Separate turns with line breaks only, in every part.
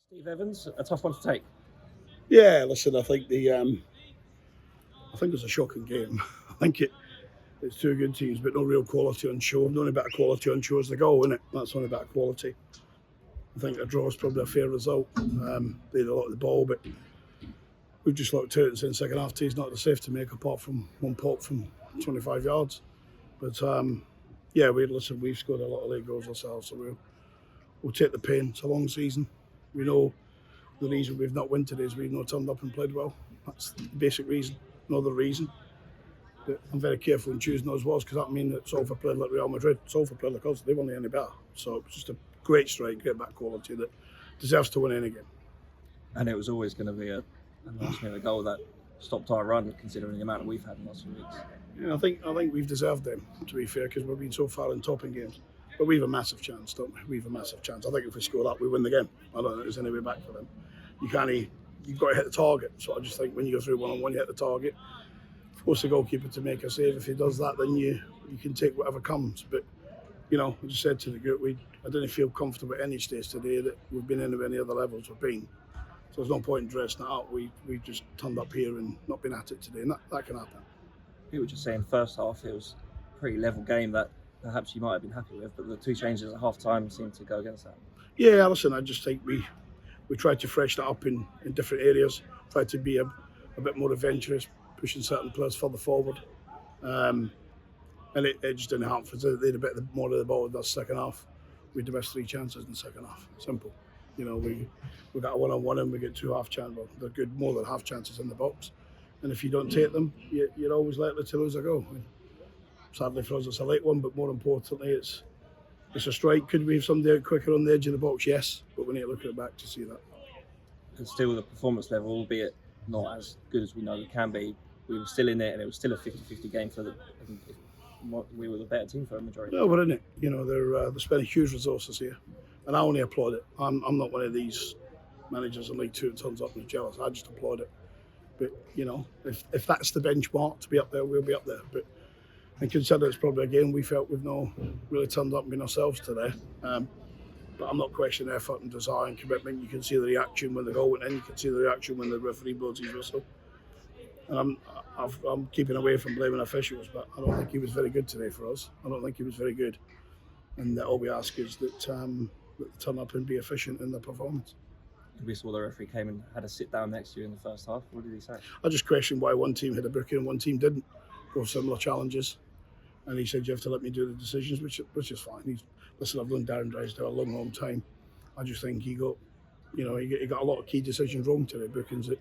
Steve Evans, a tough one to take.
Yeah, listen, I think it's a shocking game. I think it's two good teams, but no real quality on show. The only bit of quality on show is the goal, isn't it? That's the only bit of quality. I think a draw is probably a fair result. They had a lot of the ball, but we've just looked at it and said second half team's not the safe to make apart from one pop from 25 yards. But yeah, we've scored a lot of late goals ourselves, so we'll take the pain. It's a long season. We know the reason we've not won today is we've not turned up and played well. That's the basic reason, no other reason. But I'm very careful in choosing those words because that means that Salford played like Real Madrid. Salford played like us. They weren't any better. So it's just a great strike, great back quality that deserves to win any game.
And it was always going to be a last-minute goal that stopped our run, considering the amount that we've had in the last few weeks.
Yeah, I think we've deserved them, to be fair, because we've been so far in top in games. But we have a massive chance, don't we? We have a massive chance. I think if we score that, we win the game. I don't think there's any way back for them. You've got to hit the target. So I just think when you go through one-on-one, you hit the target. Force the goalkeeper to make a save. If he does that, then you can take whatever comes. But, you know, as I said to the group, I didn't feel comfortable at any stage today that we've been in at any other levels we've been. So there's no point in dressing it up. We've just turned up here and not been at it today, and that can happen.
People were just saying first half it was a pretty level game that perhaps you might have been happy with, but the two changes at half-time seemed to go against that.
Yeah, listen, I just think we tried to freshen it up in different areas, tried to be a bit more adventurous, pushing certain players further forward. And it just didn't happen. They had a bit more of the ball in the second half. We had the best three chances in the second half. Simple. You know, we got a one-on-one and we get two half chances. Well, they're good, more than half chances in the box. And if you don't take them, you're always likely to lose a goal. And sadly for us, it's a late one, but more importantly, it's a strike. Could we have somebody out quicker on the edge of the box? Yes, but we need to look at it back to see that.
And still the performance level, albeit not as good as we know it can be, we were still in it and it was still a 50-50 game for we were the better team for a majority.
No, we're in it. You know, they're spending huge resources here. And I only applaud it. I'm not one of these managers in League Two that turns up and is jealous. I just applaud it. But, you know, if that's the benchmark to be up there, we'll be up there. But and consider it's probably a game we felt we've not really turned up and been ourselves today. But I'm not questioning effort and desire and commitment. You can see the reaction when the goal went in. You can see the reaction when the referee blows his whistle. And I'm keeping away from blaming officials, but I don't think he was very good today for us. I don't think he was very good. And all we ask is that they turn up and be efficient in their performance.
We saw the referee came and had a sit down next to you in the first half. What did he say?
I just questioned why one team had a booking and one team didn't. Both similar challenges. And he said, you have to let me do the decisions, which is fine. Listen, I've known Darren Drysdale a long time. I just think he got a lot of key decisions wrong today, bookings that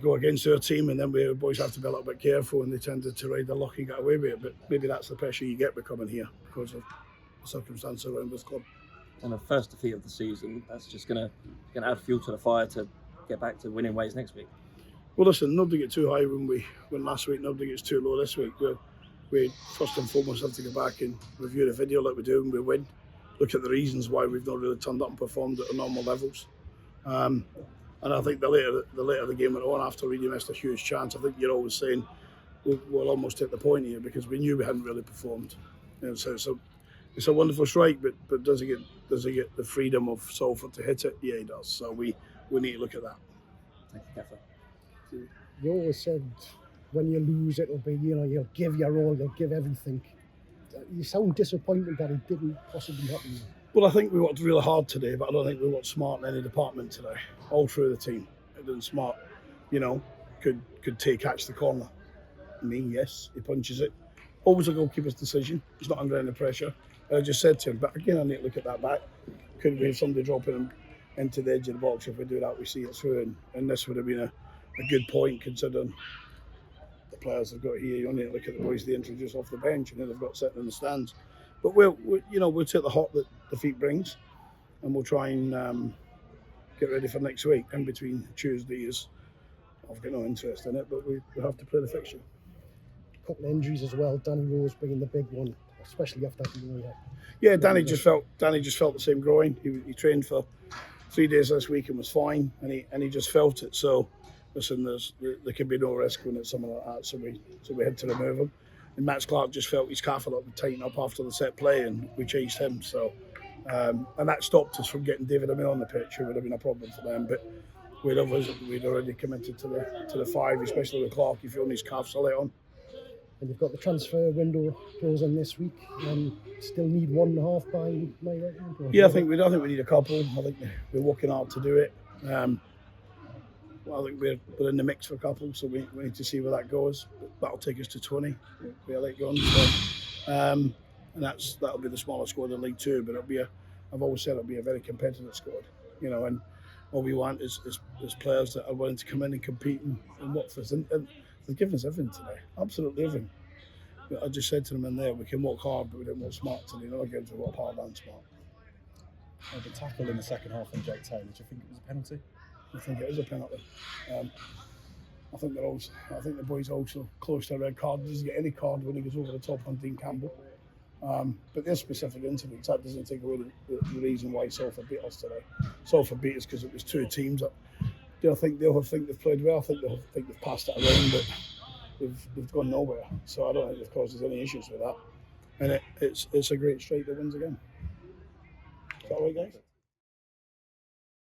go against our team, and then we boys have to be a little bit careful, and they tended to ride the luck and get away with it. But maybe that's the pressure you get by coming here because of the circumstances around this club.
And the first defeat of the season, that's just going to add fuel to the fire to get back to winning ways next week.
Well, listen, nobody gets too high when we win last week. Nobody gets too low this week. We first and foremost have to go back and review the video like we do when we win. Look at the reasons why we've not really turned up and performed at the normal levels. And I think the later the game went on, after we missed a huge chance, I think you're always saying we'll almost hit the point here because we knew we hadn't really performed. And so it's a wonderful strike, but does he get the freedom of Salford to hit it? Yeah, he does. So we need to look at that.
Thank you, Gaffer.
You always said when you lose, it'll be, you'll give your all, you'll give everything. You sound disappointed that it didn't possibly happen.
Well, I think we worked really hard today, but I don't think we worked smart in any department today. All through the team, it didn't smart. Could catch the corner. Yes, he punches it. Always a goalkeeper's decision. He's not under any pressure. And I just said to him, but again, I need to look at that back. Could we have somebody dropping him into the edge of the box? If we do that, we see it through, and this would have been a good point considering the players they've got here. You only need to look at the boys they introduce off the bench and then they've got sitting in the stands. But we'll take the hot that defeat brings, and we'll try and get ready for next week. In between Tuesdays, I've got no interest in it, but we have to play the fixture.
A couple of injuries as well. Danny Rose being the big one, especially after the
Yeah, Danny just felt the same groin. He trained for 3 days this week and was fine, and he just felt it. So, listen, there can be no risk when it's something like that. So we had to remove him. And Max Clark just felt his calf a little bit tighten up after the set play, and we changed him. So And that stopped us from getting David Amell on the pitch, who would have been a problem for them. But we'd already committed to the 5, especially with Clark. If you only his calf solid on.
And you've got the transfer window closing this week. Still need 1.5 by my reckoning.
Yeah, I think we need a couple. I think we're working hard to do it. I think we're in the mix for a couple, so we need to see where that goes. That'll take us to 20. We're late gone, so, and that'll be the smallest squad in League Two. But I've always said it'll be a very competitive squad, and all we want is players that are willing to come in and compete and work for us. And they've given us everything today, absolutely everything. I just said to them in there, we can work hard, but we didn't work smart today. In other games, we work hard and smart.
The tackle in the second half from Jake Taylor, do you think it was a penalty?
I think it is a penalty. I think the boys also close to a red card. He doesn't get any card when he goes over the top on Dean Campbell. But this specific incident, that doesn't take away the reason why Salford beat us today. Salford beat us because it was 2 teams that they'll think they've played well. I think they've passed it around, but they've gone nowhere. So I don't think they've caused us any issues with that. And it's a great strike that wins again. Is that right, guys?